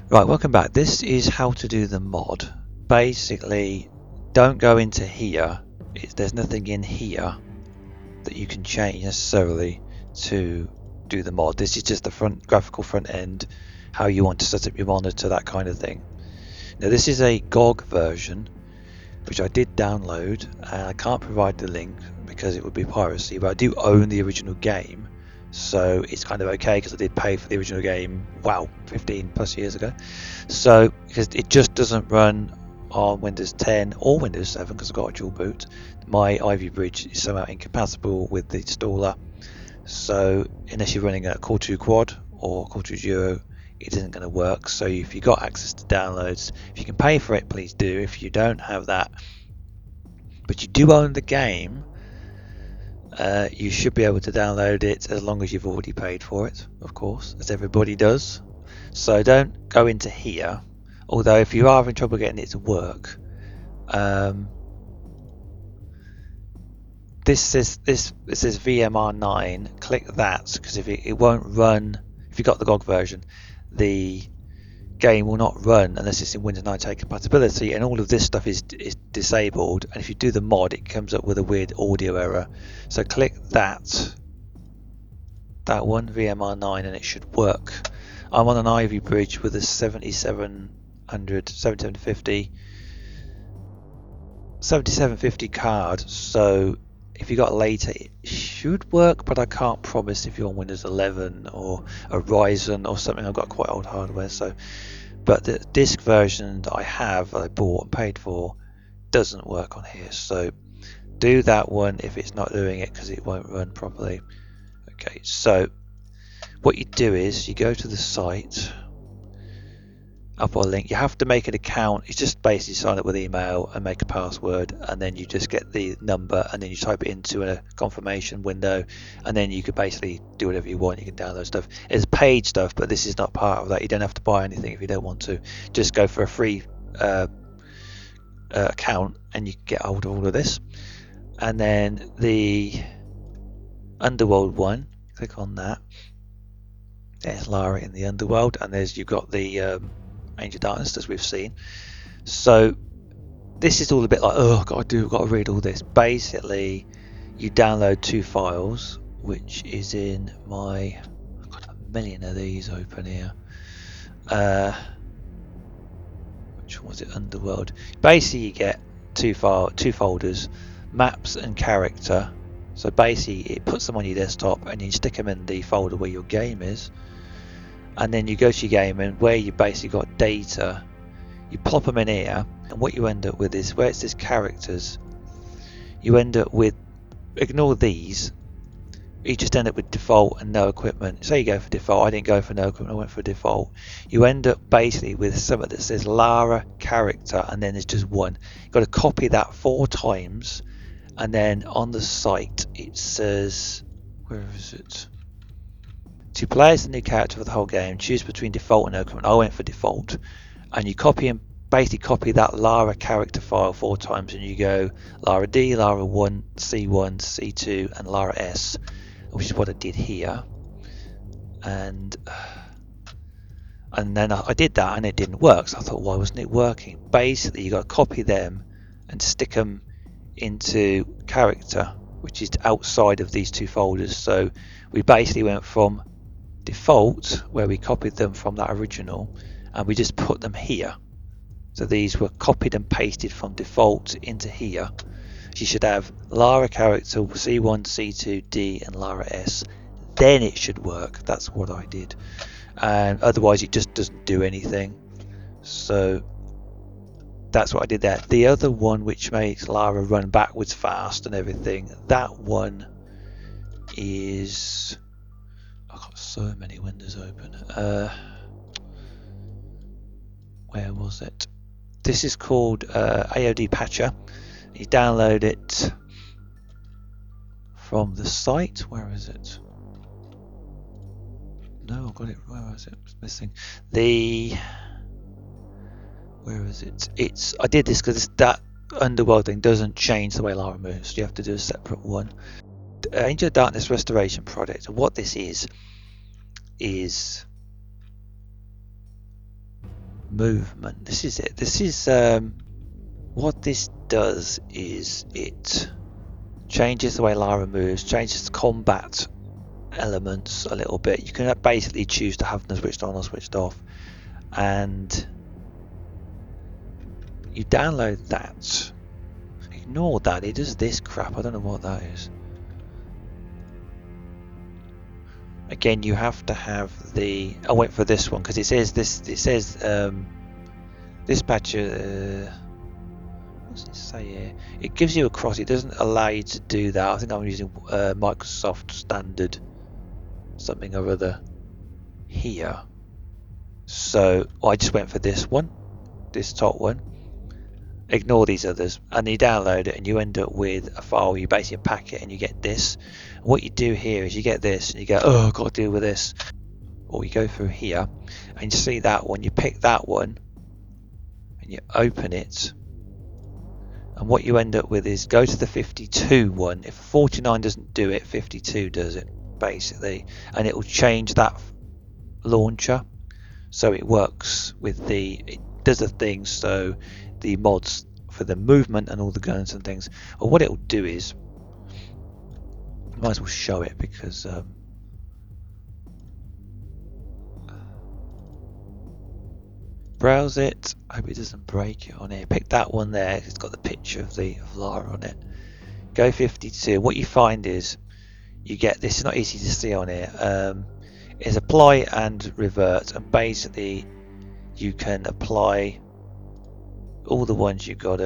Right, welcome back. This is how to do the mod. Basically, don't go into here. There's nothing in here that you can change necessarily to do the mod. This is just the graphical front end, how you want to set up your monitor, that kind of thing. Now this is a GOG version, which I did download, and I can't provide the link because it would be piracy, but I do own the original game. So it's kind of okay because I did pay for the original game, wow, 15 plus years ago. So because it just doesn't run on Windows 10 or Windows 7 because I've got a dual boot. My Ivy Bridge is somehow incompatible with the installer. So unless you're running a Core 2 Quad or Core 2 Duo, it isn't going to work. So if you've got access to downloads, if you can pay for it, please do. If you don't have that, but you do own the game, you should be able to download it as long as you've already paid for it, of course, as everybody does. So don't go into here. Although if you are having trouble getting it to work, this says VMR9. Click that because if it won't run, if you've got the GOG version, the game will not run unless it's in Windows 98 compatibility, and all of this stuff is disabled. And if you do the mod, it comes up with a weird audio error. So click that one, VMR9, and it should work. I'm on an Ivy Bridge with a 7750 card, so if you got later it should work, but I can't promise if you're on Windows 11 or a Ryzen or something. I've got quite old hardware, so. But the disc version that I have, that I bought and paid for, doesn't work on here. So do that one if it's not doing it because it won't run properly. Okay, so what you do is you go to the site, up our link. You have to make an account. It's just basically sign up with email and make a password, and then you just get the number and then you type it into a confirmation window, and then you can basically do whatever you want. You can download stuff. It's paid stuff, but this is not part of that. You don't have to buy anything if you don't want to. Just go for a free account and you can get hold of all of this. And then the Underworld one, click on that. There's Lara in the Underworld, and you've got the Angel Darkness as we've seen. So this is all a bit like, oh god, I've got to read all this. Basically, you download two files, which is in my, I've got a million of these open here. Which one was it? Underworld. Basically, you get two folders, maps and character. So basically, it puts them on your desktop, and you stick them in the folder where your game is. And then you go to your game, and where you basically got data, you plop them in here, and what you end up with is where it says characters, you end up with, ignore these, you just end up with default and no equipment. Say you go for default, I didn't go for no equipment, I went for default. You end up basically with something that says LARA character, and then there's just one. You've got to copy that 4 times, and then on the site it says, where is it? To play as the new character for the whole game, choose between default and no equipment. I went for default, and you basically copy that LARA character file 4 times, and you go LARA D, LARA 1, C1, C2, and LARA S, which is what I did here. And then I did that, and it didn't work. So I thought, why wasn't it working? Basically, you got to copy them and stick them into character, which is outside of these 2 folders. So we basically went from default, where we copied them from that original, and we just put them here. So these were copied and pasted from default into here. You should have LARA character C1, C2, D, and LARA S. Then it should work. That's what I did. And otherwise it just doesn't do anything. So that's what I did there. The other one, which makes LARA run backwards fast and everything, that one is, I've got so many windows open. Where was it? This is called AOD Patcher. You download it from the site. Where is it? No, I've got it. Where is it? It's missing. Where is it? I did this because that Underworld thing doesn't change the way LARA moves. You have to do a separate one. The Angel Darkness Restoration Project. What this is movement. This is it. This is what this does is it changes the way Lara moves, changes the combat elements a little bit. You can basically choose to have them switched on or switched off, and you download that. Ignore that, it does this crap. I don't know what that is. Again, you have to have the. I went for this one because it says this. It says dispatcher. What's it say here? It gives you a cross. It doesn't allow you to do that. I think I'm using Microsoft Standard something or other here. So I just went for this one, this top one. Ignore these others, and you download it, and you end up with a file. You basically pack it, and you get this. And what you do here is you get this, and you go, oh, I've got to deal with this. Or you go through here, and you see that one. You pick that one, and you open it. And what you end up with is go to the 52 one. If 49 doesn't do it, 52 does it, basically. And it will change that launcher. So it works with it does the things, so the mods for the movement and all the guns and things. Or what it will do is, might as well show it because browse it. Hope it doesn't break it on here. Pick that one there. It's got the picture of LARA on it. Go 52. What you find is you get this. Is not easy to see on here. Is apply and revert, and basically you can apply all the ones you've got.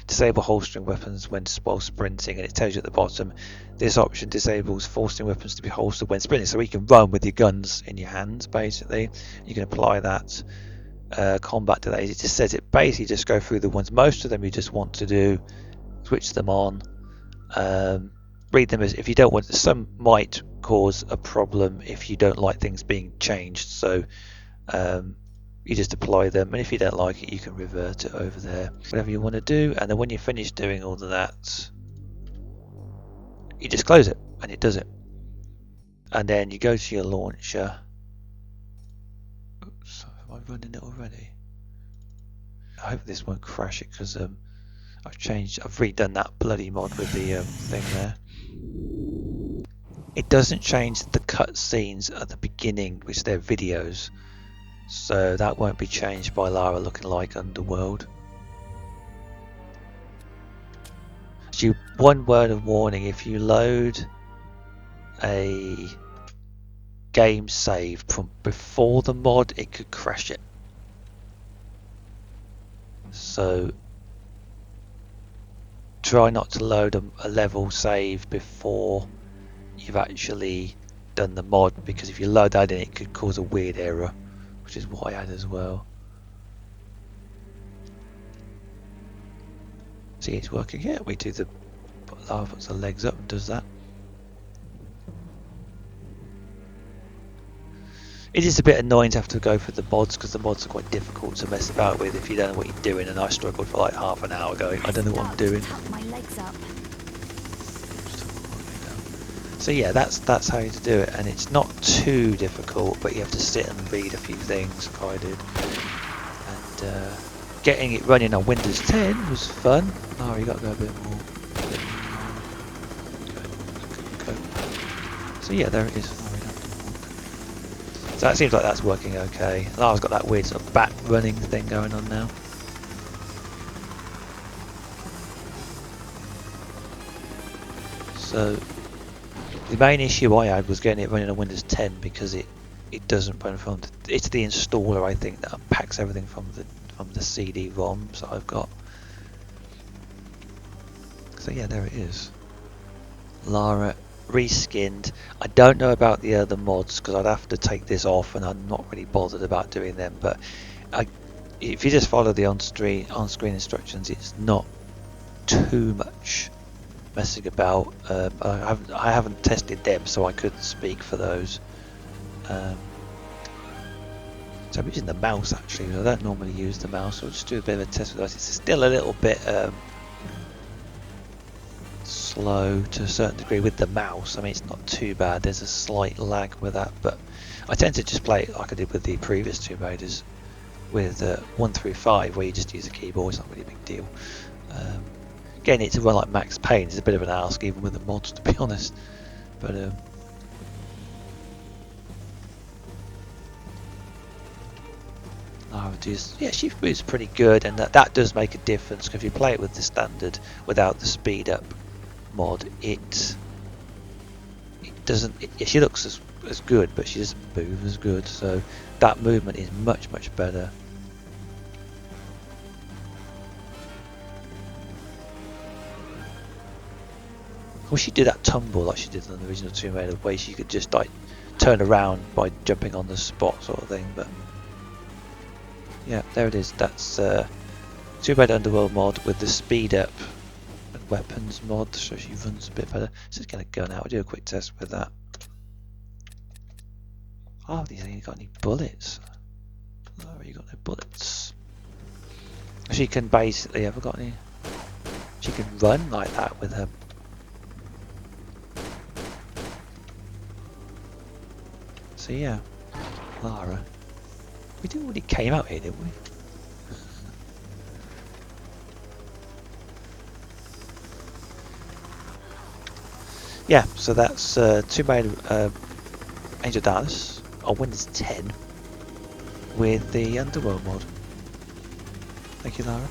Disable holstering weapons while sprinting, and it tells you at the bottom this option disables holstering weapons to be holstered when sprinting, so you can run with your guns in your hands. Basically you can apply that. Combat delays, it just says it basically just go through the ones. Most of them you just want to do, switch them on, read them as if you don't want. Some might cause a problem if you don't like things being changed, so you just apply them, and if you don't like it you can revert it over there, whatever you want to do. And then when you're finished doing all of that, you just close it and it does it. And then you go to your launcher. Oops, am I running it already? I hope this won't crash it because I've redone that bloody mod with the thing there. It doesn't change the cutscenes at the beginning, which they're videos, so that won't be changed by Lara looking like Underworld. So one word of warning: if you load a game save from before the mod, it could crash it. So try not to load a level save before you've actually done the mod, because if you load that in, it could cause a weird error, which is what I had as well. See, it's working here. We do Lara puts the legs up and does that. It is a bit annoying to have to go for the mods, because the mods are quite difficult to mess about with if you don't know what you're doing, and I struggled for like half an hour going, I don't know what I'm doing. My legs up. So yeah, that's how you do it, and it's not too difficult, but you have to sit and read a few things like I did. And getting it running on Windows 10 was fun. Oh, you got to go a bit more. So yeah, there it is. So that seems like that's working okay. Lara's got that weird sort of bat running thing going on now. So the main issue I had was getting it running on Windows 10, because it doesn't run from it's the installer, I think, that unpacks everything from the CD-ROMs that I've got. So yeah, there it is. LARA reskinned. I don't know about the other mods because I'd have to take this off, and I'm not really bothered about doing them, but if you just follow the on-screen instructions, it's not too much messing about. I haven't tested them, so I couldn't speak for those. So I'm using the mouse actually. I don't normally use the mouse, so I'll just do a bit of a test with those. It's still a little bit slow to a certain degree with the mouse. I mean, it's not too bad. There's a slight lag with that, but I tend to just play it like I did with the previous Tomb Raiders. with 1 through 5, where you just use a keyboard. It's not really a big deal. Getting it to run like Max Payne is a bit of an ask, even with the mods, to be honest. But yeah, she moves pretty good, and that does make a difference. Because if you play it with the standard without the speed up mod, it doesn't. Yeah, she looks as good, but she doesn't move as good. So that movement is much better. Well, she did that tumble like she did on the original Tomb Raider, where she could just like turn around by jumping on the spot, sort of thing. But yeah, there it is. That's Tomb Raider Underworld mod with the speed up and weapons mod, so she runs a bit better. So it's gonna go now. I'll do a quick test with that. Oh, these ain't got any bullets. Oh, you got no bullets. She can basically, have I got any? She can run like that with her. So yeah, Lara. We didn't really came out here, did we? Yeah, so that's Tomb Raider Angel Darkness on Windows 10 with the Underworld mod. Thank you, Lara.